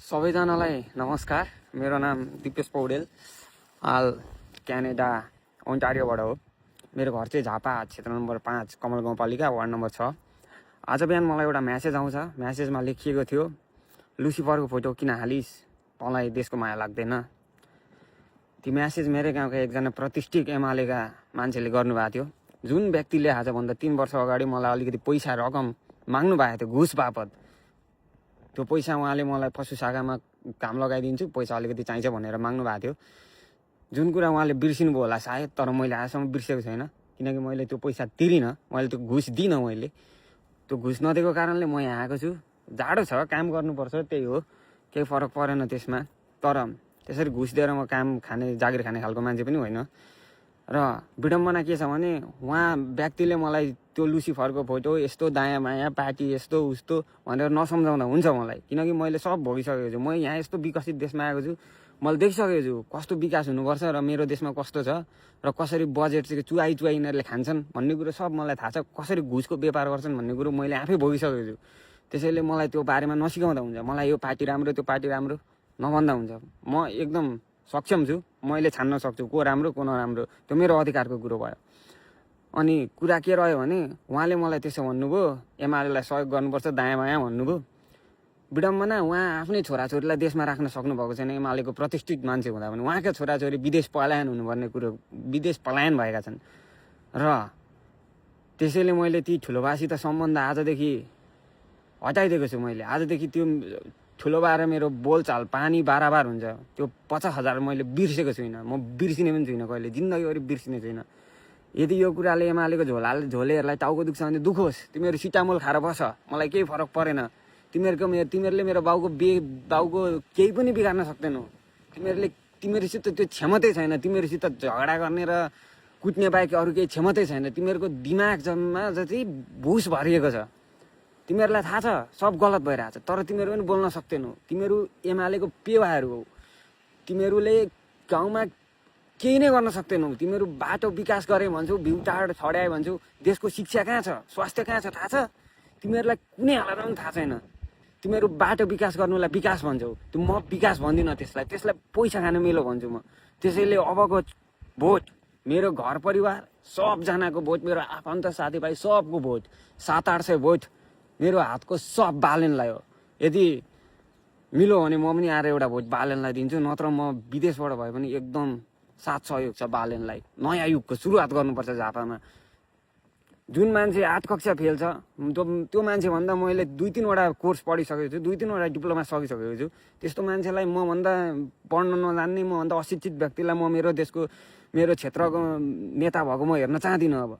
सबैजनालाई नमस्कार। मेरो नाम दिपेश पौडेल, हाल क्यानाडा ओन्टारियोबाट हो। मेरो घर चाहिँ झापा, क्षेत्र नम्बर 5, कमल गाउँपालिका, वार्ड नम्बर 6। आज बिहान मलाई एउटा म्यासेज आउँछ। म्यासेजमा लेखिएको थियो, लुसिफरको फोटो किन हालिस्, तँलाई देशको माया लाग्दैन। ती म्यासेज मेरो गाउँका एकजना प्रतिष्ठित एमालेका मान्छेले गर्नुभएको थियो। जुन व्यक्तिले आजभन्दा 3 वर्ष अगाडि मलाई अलिकति पैसा रकम माग्नु भएको थियो घुस बापत, त्यो पैसा उहाँले मलाई पशु शाखामा काम लगाइदिन्छु, पैसा अलिकति चाहिन्छ भनेर माग्नु भएको थियो। जुन कुरा उहाँले बिर्सिनु भयो होला सायद, तर मैले आजसम्म बिर्सेको छैन, किनकि मैले त्यो पैसा तिरिनँ, मैले त्यो घुस दिइनँ। मैले त्यो घुस नदिएको कारणले म यहाँ आएको छु। जाडो छ, काम गर्नुपर्छ, त्यही हो, केही फरक परेन त्यसमा। तर त्यसरी घुस दिएर म काम खाने, जागिर खाने खालको मान्छे पनि होइन। र विडम्बना के छ भने, उहाँ व्यक्तिले मलाई त्यो लुसिफरको फोटो यस्तो दायाँ बायाँ पार्टी यस्तो उस्तो भनेर नसम्झाउँदा हुन्छ मलाई, किनकि मैले सब भोगिसकेको छु। म यहाँ यस्तो विकसित देशमा आएको छु, मैले देखिसकेको छु कस्तो विकास हुनुपर्छ र मेरो देशमा कस्तो छ, र कसरी बजेट चाहिँ चुवाई यिनीहरूले खान्छन् भन्ने कुरो सब मलाई थाहा छ। कसरी घुसको व्यापार गर्छन् भन्ने कुरो मैले आफै भोगिसकेको छु। त्यसैले मलाई त्यो बारेमा नसिकाउँदा हुन्छ। मलाई यो पार्टी राम्रो, त्यो पार्टी राम्रो नभन्दा हुन्छ। म एकदम सक्षम छु, मैले छान्न सक्छु को राम्रो को नराम्रो, त्यो मेरो अधिकारको कुरो भयो। अनि कुरा के रह्यो भने, उहाँले मलाई त्यसो भन्नुभयो, एमालेलाई सहयोग गर्नुपर्छ दायाँ बायाँ भन्नुभयो। विडम्बना, उहाँ आफ्नै छोराछोरीलाई देशमा राख्न सक्नुभएको छैन। एमालेको प्रतिष्ठित मान्छे हुँदा पनि उहाँका छोराछोरी विदेश पलायन हुनुपर्ने कुरो, विदेश पलायन भएका छन्। र त्यसैले मैले ती ठुलोबासित सम्बन्ध आजदेखि हटाइदिएको छु। मैले आजदेखि त्यो ठुलोबा र मेरो बोलचाल पानी बाराबार हुन्छ। त्यो 50,000 मैले बिर्सेको छुइनँ, म बिर्सिने पनि छुइनँ, कहिले जिन्दगीभरि बिर्सिने छुइनँ। यदि यो कुराले एमालेको झोलेहरूलाई टाउको दुख्छ भने दुखोस्, तिमीहरू सिटामोल खाएर बस, मलाई केही फरक परेन। तिमीहरूले मेरो बाउको केही पनि बिगार्न सक्दैनौ। तिमीहरूसित त्यो क्षमतै छैन। तिमीहरूसित झगडा गर्ने र कुट्ने बाहेक अरू केही क्षमतै छैन। तिमीहरूको दिमाग जम्मा जति भुस भरिएको छ। तिमीहरूलाई थाहा छ सब गलत भइरहेछ, तर तिमीहरू पनि बोल्न सक्दैनौ। तिमीहरू एमालेको पेवाहरू हो। तिमीहरूले गाउँमा केही नै गर्न सक्दैनौ। तिमीहरू बाटो विकास गरे भन्छौ, भ्यू टावर छड्याए भन्छौ, देशको शिक्षा कहाँ छ, स्वास्थ्य कहाँ छ थाहा छ? तिमीहरूलाई कुनै हालतमा पनि थाहा छैन। तिमीहरू बाटो विकास गर्नुलाई विकास भन्छौ, त्यो म विकास भन्दिनँ। त्यसलाई पैसा खाने मेलो भन्छु म। त्यसैले अबको भोट मेरो घर परिवार सबजनाको भोट, मेरो आफन्त साथीभाइ सबको भोट, 700-800 भोट मेरो हातको सब बालेनलाई हो। यदि मिलो भने म पनि आएर एउटा भोट बालेनलाई दिन्छु, नत्र म विदेशबाट भए पनि एकदम साथ सहयोग छ बालेनलाई। नयाँ युगको सुरुवात गर्नुपर्छ झापामा। जुन मान्छे 8 कक्षा फेल छ, त्यो मान्छेभन्दा मैले 2-3वटा कोर्स पढिसकेको छु, 2-3वटा डिप्लोमा सकिसकेको छु। त्यस्तो मान्छेलाई मभन्दा पढ्न नजान्ने, मभन्दा अशिक्षित व्यक्तिलाई म मेरो देशको, मेरो क्षेत्रको नेता भएको म हेर्न चाहदिनँ अब।